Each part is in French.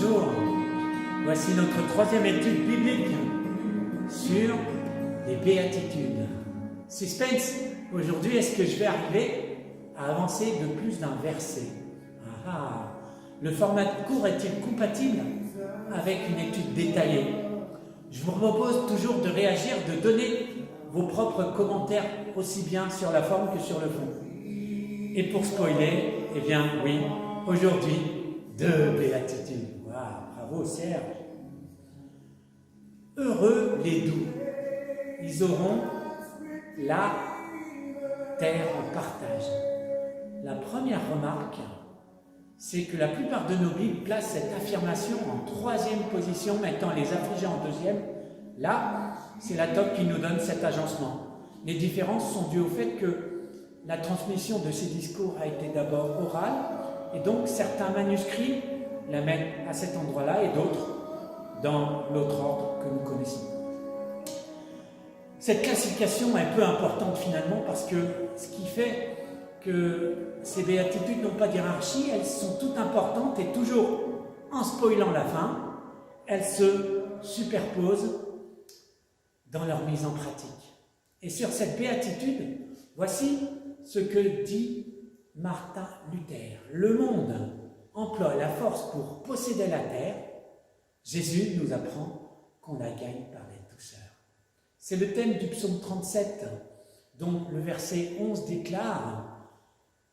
Bonjour, voici notre troisième étude biblique sur les béatitudes. Suspense, aujourd'hui est-ce que je vais arriver à avancer de plus d'un verset? Le format court est-il compatible avec une étude détaillée? Je vous propose toujours de réagir, de donner vos propres commentaires aussi bien sur la forme que sur le fond. Et pour spoiler, eh bien oui, aujourd'hui, 2 béatitudes. Waouh, bravo Serge. Heureux les doux, ils auront la terre en partage. La première remarque, c'est que la plupart de nos Bibles placent cette affirmation en 3e position, mettant les affligés en 2e. Là, c'est la top qui nous donne cet agencement. Les différences sont dues au fait que la transmission de ces discours a été d'abord orale, et donc certains manuscrits la mettent à cet endroit-là et d'autres dans l'autre ordre que nous connaissons. Cette classification est peu importante finalement parce que ce qui fait que ces béatitudes n'ont pas d'hierarchie, elles sont toutes importantes et toujours en spoilant la fin, elles se superposent dans leur mise en pratique. Et sur cette béatitude, voici ce que dit Martin Luther. Le monde emploie la force pour posséder la terre. Jésus nous apprend qu'on la gagne par la douceur. C'est le thème du psaume 37, dont le verset 11 déclare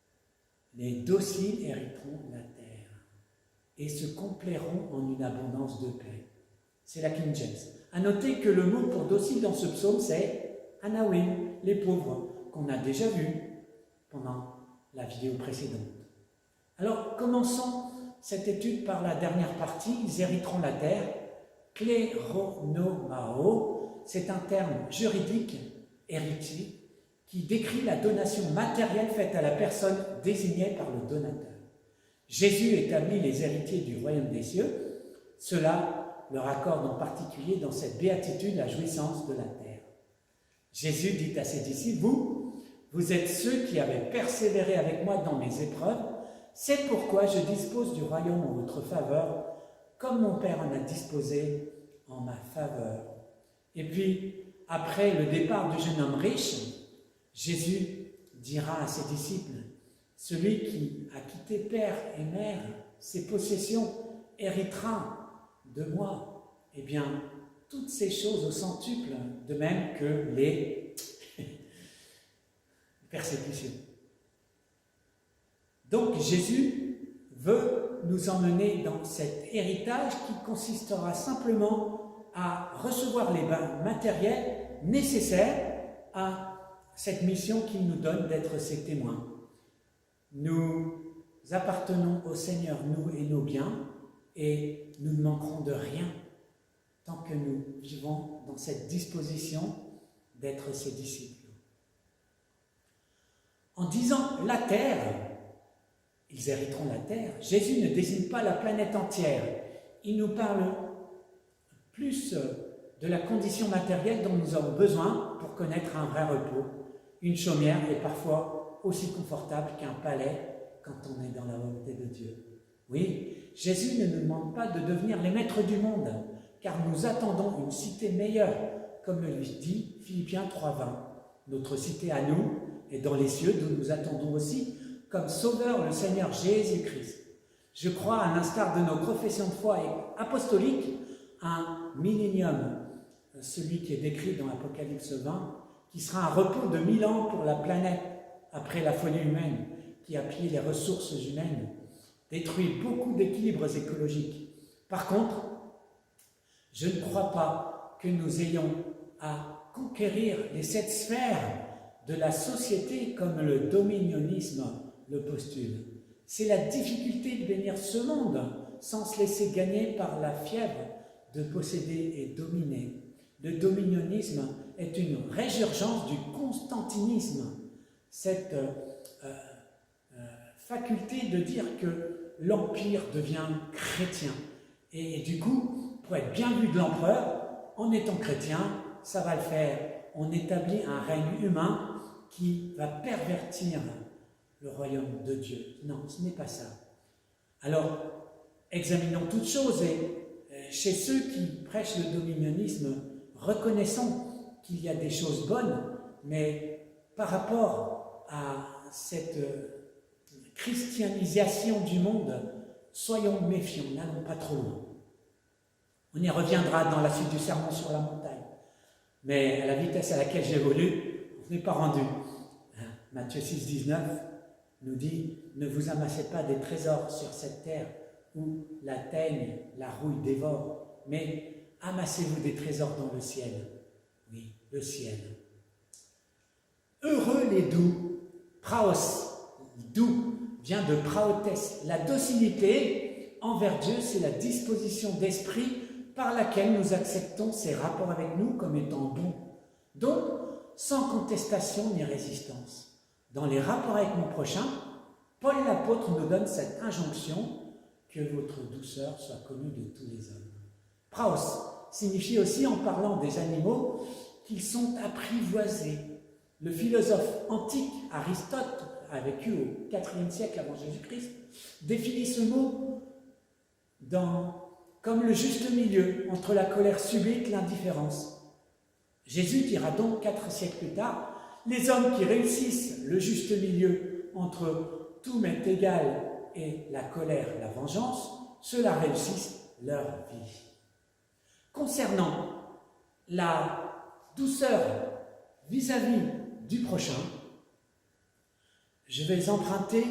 « Les dociles hériteront la terre et se complairont en une abondance de paix. » C'est la King James. À noter que le mot pour docile dans ce psaume, c'est « Anawim », les pauvres, qu'on a déjà vu pendant la vidéo précédente. Alors, commençons cette étude par la dernière partie, ils hériteront la terre. Kleronomao, c'est un terme juridique, héritier, qui décrit la donation matérielle faite à la personne désignée par le donateur. Jésus établit les héritiers du royaume des cieux, cela leur accorde en particulier dans cette béatitude la jouissance de la terre. Jésus dit à ses disciples, vous êtes ceux qui avez persévéré avec moi dans mes épreuves, c'est pourquoi je dispose du royaume en votre faveur, comme mon Père en a disposé en ma faveur. Et puis, après le départ du jeune homme riche, Jésus dira à ses disciples, celui qui a quitté père et mère, ses possessions, héritera de moi. Eh bien, toutes ces choses au centuple, de même que les persécutions. Donc Jésus veut nous emmener dans cet héritage qui consistera simplement à recevoir les biens matériels nécessaires à cette mission qu'il nous donne d'être ses témoins. Nous appartenons au Seigneur, nous et nos biens, et nous ne manquerons de rien tant que nous vivons dans cette disposition d'être ses disciples. En disant la terre, ils hériteront la terre, Jésus ne désigne pas la planète entière. Il nous parle plus de la condition matérielle dont nous avons besoin pour connaître un vrai repos. Une chaumière est parfois aussi confortable qu'un palais quand on est dans la volonté de Dieu. Oui, Jésus ne nous demande pas de devenir les maîtres du monde, car nous attendons une cité meilleure, comme le lui dit Philippiens 3,20. Notre cité à nous est dans les cieux, d'où nous attendons aussi comme sauveur le Seigneur Jésus-Christ. Je crois, à l'instar de nos professions de foi apostoliques, un millénium, celui qui est décrit dans l'Apocalypse 20, qui sera un repos de 1000 ans pour la planète après la folie humaine, qui a pillé les ressources humaines, détruit beaucoup d'équilibres écologiques. Par contre, je ne crois pas que nous ayons à conquérir les 7 sphères de la société comme le dominionnisme le postule. C'est la difficulté de bénir ce monde sans se laisser gagner par la fièvre de posséder et dominer. Le dominionnisme est une résurgence du constantinisme, cette faculté de dire que l'empire devient chrétien. Et du coup, pour être bien vu de l'empereur, en étant chrétien, ça va le faire. On établit un règne humain qui va pervertir le royaume de Dieu. Non, ce n'est pas ça. Alors, examinons toutes choses et chez ceux qui prêchent le dominionnisme, reconnaissons qu'il y a des choses bonnes, mais par rapport à cette christianisation du monde, soyons méfiants, n'allons pas trop loin. On y reviendra dans la suite du sermon sur la montagne. Mais à la vitesse à laquelle j'évolue, on n'est pas rendu. Matthieu 6, 19 nous dit « Ne vous amassez pas des trésors sur cette terre où la teigne, la rouille dévore, mais amassez-vous des trésors dans le ciel. » Oui, le ciel. Heureux les doux, praos, doux, vient de praotes. La docilité envers Dieu, c'est la disposition d'esprit par laquelle nous acceptons ses rapports avec nous comme étant bons. Donc, sans contestation ni résistance. Dans les rapports avec mon prochain, Paul l'apôtre nous donne cette injonction que votre douceur soit connue de tous les hommes. Praos signifie aussi, en parlant des animaux, qu'ils sont apprivoisés. Le philosophe antique Aristote, a vécu au IVe siècle avant Jésus-Christ, définit ce mot comme le juste milieu entre la colère subite et l'indifférence. Jésus dira donc 4 siècles plus tard, les hommes qui réussissent le juste milieu entre tout m'est égal et la colère, la vengeance, ceux-là réussissent leur vie. Concernant la douceur vis-à-vis du prochain, je vais emprunter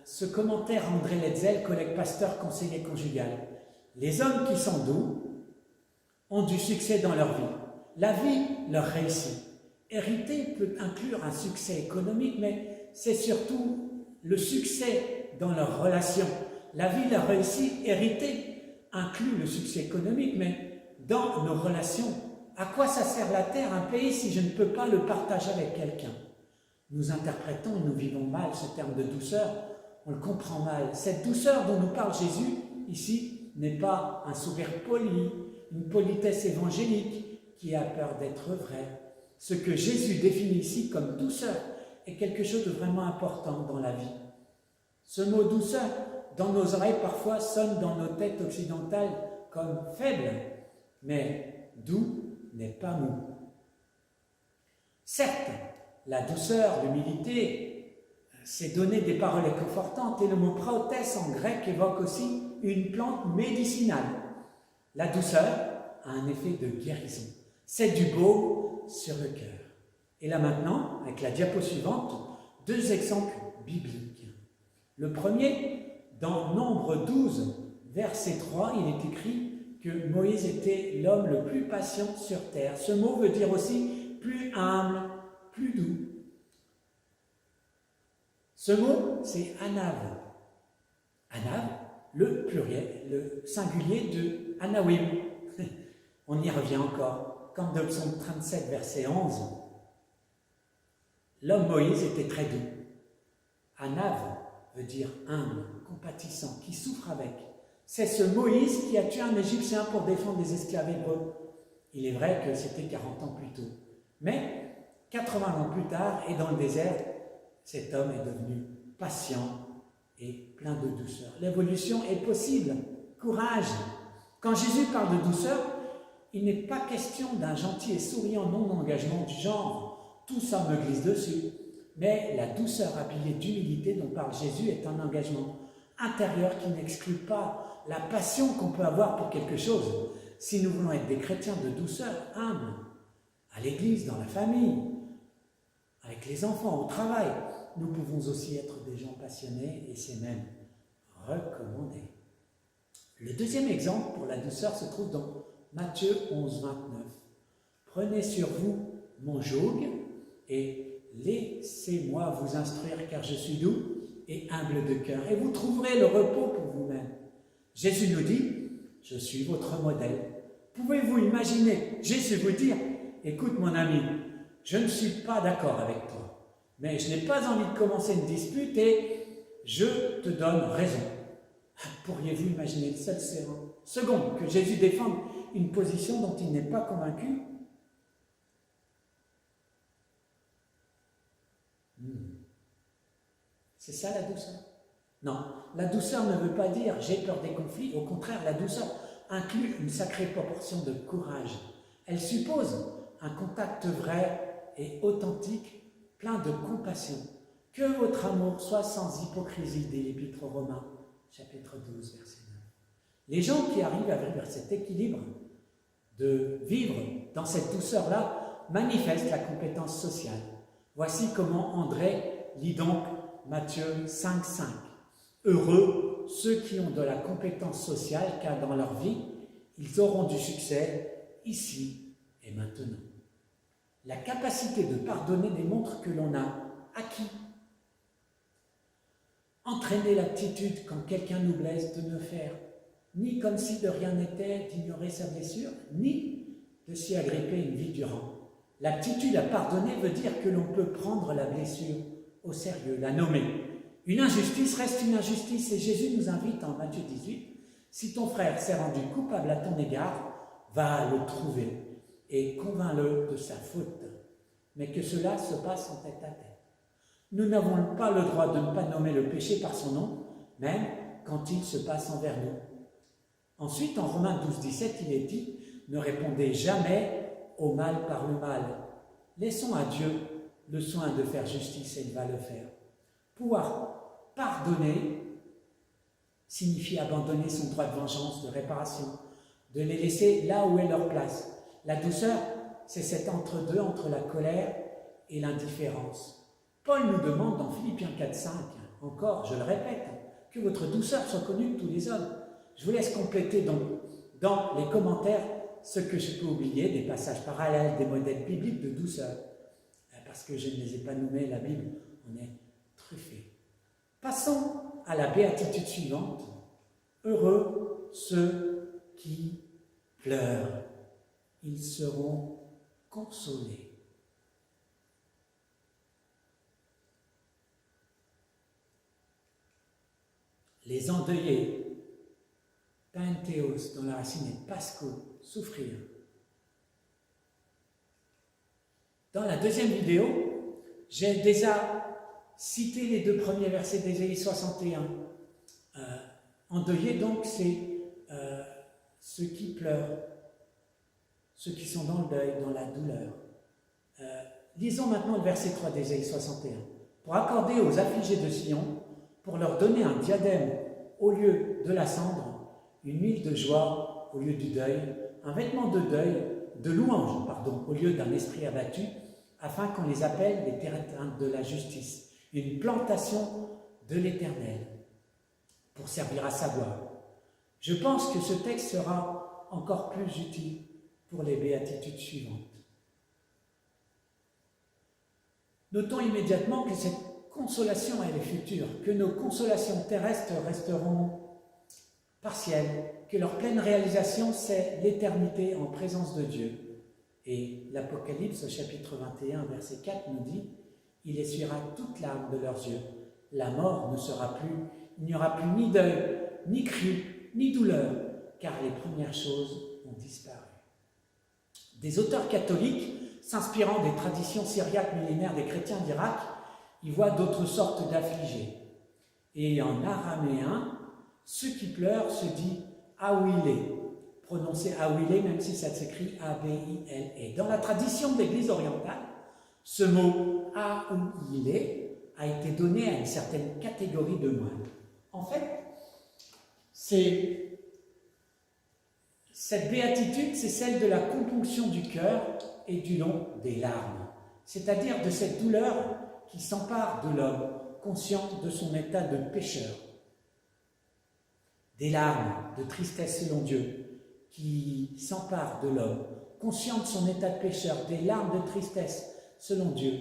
ce commentaire à André Letzel, collègue pasteur, conseiller conjugal. Les hommes qui sont doux ont du succès dans leur vie. La vie leur réussit. Hériter peut inclure un succès économique, mais c'est surtout le succès dans leurs relations. La vie leur réussit. Hériter inclut le succès économique, mais dans nos relations. À quoi ça sert la terre, un pays, si je ne peux pas le partager avec quelqu'un? Nous interprétons et nous vivons mal ce terme de douceur, on le comprend mal. Cette douceur dont nous parle Jésus, ici, n'est pas un sourire poli, une politesse évangélique qui a peur d'être vraie. Ce que Jésus définit ici comme douceur est quelque chose de vraiment important dans la vie. Ce mot douceur, dans nos oreilles parfois, sonne dans nos têtes occidentales comme faible, mais doux n'est pas mou. Certes, la douceur, l'humilité, c'est donner des paroles réconfortantes, et le mot praotes en grec évoque aussi une plante médicinale. La douceur a un effet de guérison. C'est du baume sur le cœur. Et là maintenant, avec la diapo suivante, 2 exemples bibliques. Le premier, dans Nombre 12, verset 3, il est écrit que Moïse était l'homme le plus patient sur terre. Ce mot veut dire aussi plus humble, plus doux. Ce mot, c'est anav. Anav, le pluriel, le singulier de anawim. On y revient encore. Comme dans le psaume 37, verset 11. L'homme Moïse était très doux. Anav veut dire humble, compatissant, qui souffre avec. C'est ce Moïse qui a tué un Égyptien pour défendre les esclaves hébreux. Il est vrai que c'était 40 ans plus tôt. Mais 80 ans plus tard, et dans le désert, cet homme est devenu patient et plein de douceur. L'évolution est possible. Courage. Quand Jésus parle de douceur, il n'est pas question d'un gentil et souriant non-engagement du genre « tout ça me glisse dessus ». Mais la douceur habillée d'humilité dont parle Jésus est un engagement intérieur qui n'exclut pas la passion qu'on peut avoir pour quelque chose. Si nous voulons être des chrétiens de douceur, humbles, à l'église, dans la famille, avec les enfants, au travail, nous pouvons aussi être des gens passionnés et c'est même recommandé. Le deuxième exemple pour la douceur se trouve dans Matthieu 11, 29. Prenez sur vous mon joug et laissez-moi vous instruire car je suis doux et humble de cœur et vous trouverez le repos pour vous-même. Jésus nous dit, je suis votre modèle. Pouvez-vous imaginer Jésus vous dire, écoute mon ami, je ne suis pas d'accord avec toi, mais je n'ai pas envie de commencer une dispute et je te donne raison. Pourriez-vous imaginer le seul second que Jésus défende une position dont il n'est pas convaincu? C'est ça la douceur. Non, la douceur ne veut pas dire j'ai peur des conflits, au contraire, la douceur inclut une sacrée proportion de courage. Elle suppose un contact vrai et authentique, plein de compassion. Que votre amour soit sans hypocrisie, dit l'Épître aux Romains, chapitre 12, verset 9. Les gens qui arrivent vers cet équilibre de vivre dans cette douceur-là manifestent la compétence sociale. Voici comment André lit donc Matthieu 5,5. Heureux ceux qui ont de la compétence sociale, car dans leur vie, ils auront du succès ici et maintenant. La capacité de pardonner démontre que l'on a acquis. Entraîner l'aptitude quand quelqu'un nous blesse de ne faire ni comme si de rien n'était d'ignorer sa blessure, ni de s'y agripper une vie durant. L'aptitude à pardonner veut dire que l'on peut prendre la blessure au sérieux, la nommer. Une injustice reste une injustice et Jésus nous invite en Matthieu 18, si ton frère s'est rendu coupable à ton égard, va le trouver et convainc-le de sa faute, mais que cela se passe en tête à tête. Nous n'avons pas le droit de ne pas nommer le péché par son nom, même quand il se passe envers nous. Ensuite, en Romains 12, 17, il est dit « Ne répondez jamais au mal par le mal. Laissons à Dieu le soin de faire justice et il va le faire. » Pouvoir pardonner signifie abandonner son droit de vengeance, de réparation, de les laisser là où est leur place. La douceur, c'est cet entre-deux entre la colère et l'indifférence. Paul nous demande dans Philippiens 4, 5, encore, je le répète, que votre douceur soit connue de tous les hommes. Je vous laisse compléter donc dans les commentaires ce que je peux oublier, des passages parallèles, des modèles bibliques de douceur. Parce que je ne les ai pas nommés, la Bible en est truffée. Passons à la béatitude suivante. Heureux ceux qui pleurent, ils seront consolés. Les endeuillés, Penthéos, dont la racine est pasco, souffrir. Dans la deuxième vidéo, j'ai déjà cité les deux premiers versets d'Ésaïe 61. Endeuillés, donc, c'est ceux qui pleurent, ceux qui sont dans le deuil, dans la douleur. Lisons maintenant le verset 3 d'Ésaïe 61. Pour accorder aux affligés de Sion, pour leur donner un diadème au lieu de la cendre, une huile de joie au lieu du deuil, un vêtement de deuil, de louange, au lieu d'un esprit abattu, afin qu'on les appelle les terrains de la justice, une plantation de l'Éternel, pour servir à sa gloire. Je pense que ce texte sera encore plus utile pour les béatitudes suivantes. Notons immédiatement que cette consolation, elle est future, que nos consolations terrestres resteront partielles, que leur pleine réalisation, c'est l'éternité en présence de Dieu. Et l'Apocalypse, au chapitre 21, verset 4, nous dit « Il essuiera toute larme de leurs yeux. La mort ne sera plus, il n'y aura plus ni deuil, ni cri, ni douleur, car les premières choses ont disparu. » Des auteurs catholiques, s'inspirant des traditions syriaques millénaires des chrétiens d'Irak, y voient d'autres sortes d'affligés. Et en araméen, ceux qui pleurent se dit « Awilé », prononcé Awilé, même si ça s'écrit A-B-I-L-E. Dans la tradition de l'Église orientale, ce mot Awilé a été donné à une certaine catégorie de moines. En fait, cette béatitude, c'est celle de la componction du cœur et du long des larmes, c'est-à-dire de cette douleur qui s'empare de l'homme, conscient de son état de pécheur. Des larmes de tristesse selon Dieu qui s'emparent de l'homme, conscient de son état de pécheur, des larmes de tristesse selon Dieu.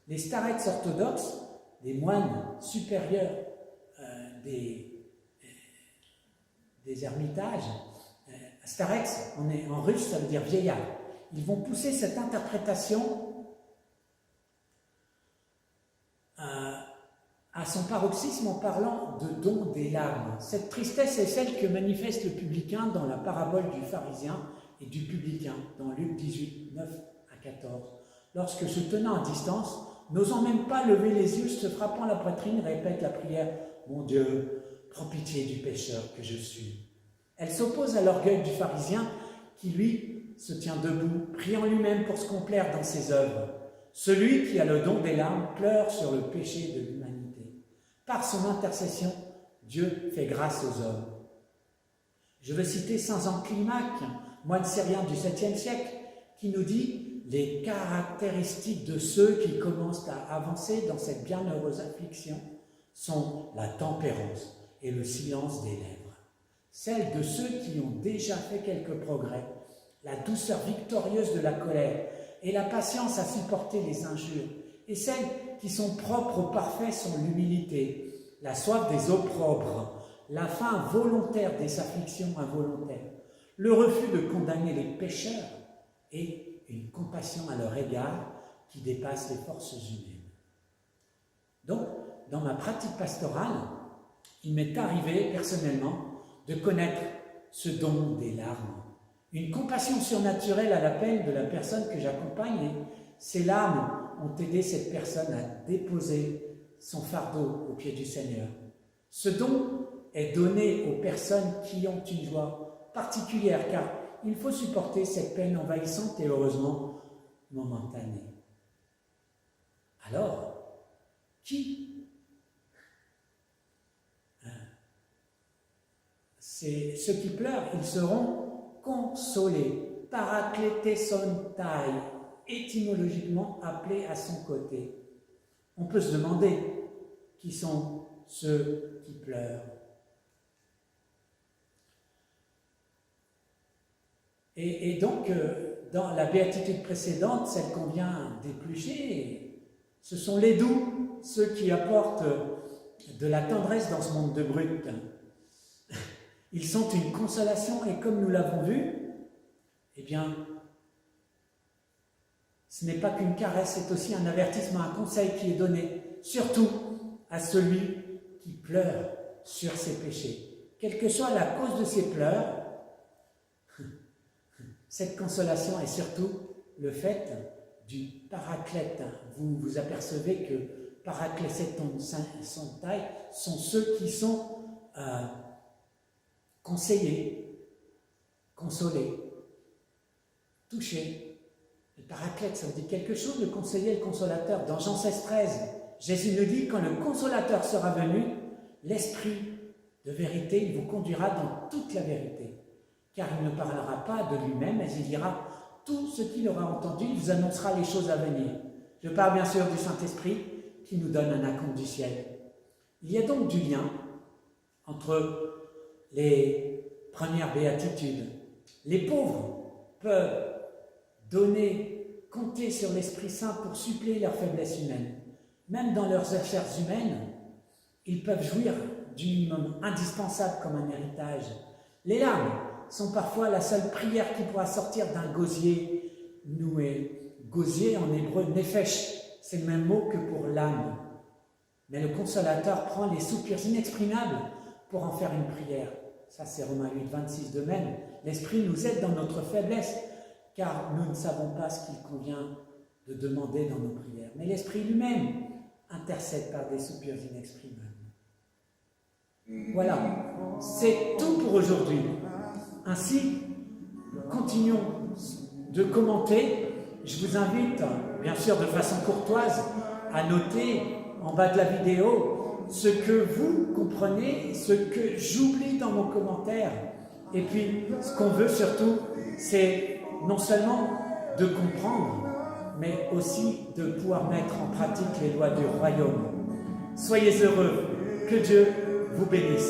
Les starets orthodoxes, des moines supérieurs des ermitages, starets, en russe, ça veut dire vieillard. Ils vont pousser cette interprétation à son paroxysme en parlant de don des larmes. Cette tristesse est celle que manifeste le publicain dans la parabole du pharisien et du publicain, dans Luc 18, 9 à 14. Lorsque, se tenant à distance, n'osant même pas lever les yeux, se frappant la poitrine, répète la prière « Mon Dieu, prends pitié du pécheur que je suis ». Elle s'oppose à l'orgueil du pharisien qui, lui, se tient debout, priant lui-même pour se complaire dans ses œuvres. Celui qui a le don des larmes pleure sur le péché de l'humanité. Par son intercession, Dieu fait grâce aux hommes. Je veux citer Saint Climac, moine syrien du 7e siècle, qui nous dit les caractéristiques de ceux qui commencent à avancer dans cette bienheureuse affliction sont la tempérance et le silence des lèvres. Celles de ceux qui ont déjà fait quelques progrès, la douceur victorieuse de la colère et la patience à supporter les injures, et celles qui sont propres au parfait sont l'humilité, la soif des opprobres, la faim volontaire des afflictions involontaires, le refus de condamner les pécheurs et une compassion à leur égard qui dépasse les forces humaines. Donc, dans ma pratique pastorale, il m'est arrivé personnellement de connaître ce don des larmes, une compassion surnaturelle à la peine de la personne que j'accompagne, et ces larmes ont aidé cette personne à déposer son fardeau au pied du Seigneur. Ce don est donné aux personnes qui ont une joie particulière, car il faut supporter cette peine envahissante et heureusement momentanée. Alors, qui c'est ceux qui pleurent, ils seront consolés. Parakletesontai, étymologiquement appelé à son côté. On peut se demander qui sont ceux qui pleurent. Et donc, dans la béatitude précédente, celle qu'on vient d'éplucher, ce sont les doux, ceux qui apportent de la tendresse dans ce monde de brutes. Ils sont une consolation et comme nous l'avons vu, eh bien, ce n'est pas qu'une caresse, c'est aussi un avertissement, un conseil qui est donné, surtout à celui qui pleure sur ses péchés. Quelle que soit la cause de ses pleurs, cette consolation est surtout le fait du paraclète. Vous vous apercevez que paracléseton sontai sont ceux qui sont conseillés, consolés, touchés. Le paraclète, ça vous dit quelque chose, le conseiller, le consolateur. Dans Jean 16,13, Jésus nous dit, quand le consolateur sera venu, l'Esprit de vérité, il vous conduira dans toute la vérité. Car il ne parlera pas de lui-même, mais il dira tout ce qu'il aura entendu, il vous annoncera les choses à venir. Je parle bien sûr du Saint-Esprit qui nous donne un acompte du ciel. Il y a donc du lien entre les premières béatitudes. Les pauvres peuvent compter sur l'Esprit Saint pour suppléer leurs faiblesses humaines. Même dans leurs affaires humaines, ils peuvent jouir du minimum indispensable comme un héritage. Les larmes sont parfois la seule prière qui pourra sortir d'un gosier noué. Gosier en hébreu, nefesh, c'est le même mot que pour l'âme. Mais le consolateur prend les soupirs inexprimables pour en faire une prière. Ça, c'est Romains 8, 26 de même. L'Esprit nous aide dans notre faiblesse, car nous ne savons pas ce qu'il convient de demander dans nos prières. Mais l'Esprit lui-même intercède par des soupirs inexprimables. Voilà, c'est tout pour aujourd'hui. Ainsi, continuons de commenter. Je vous invite, bien sûr de façon courtoise, à noter en bas de la vidéo ce que vous comprenez, ce que j'oublie dans mon commentaire. Et puis, ce qu'on veut surtout, c'est non seulement de comprendre, mais aussi de pouvoir mettre en pratique les lois du royaume. Soyez heureux, que Dieu vous bénisse.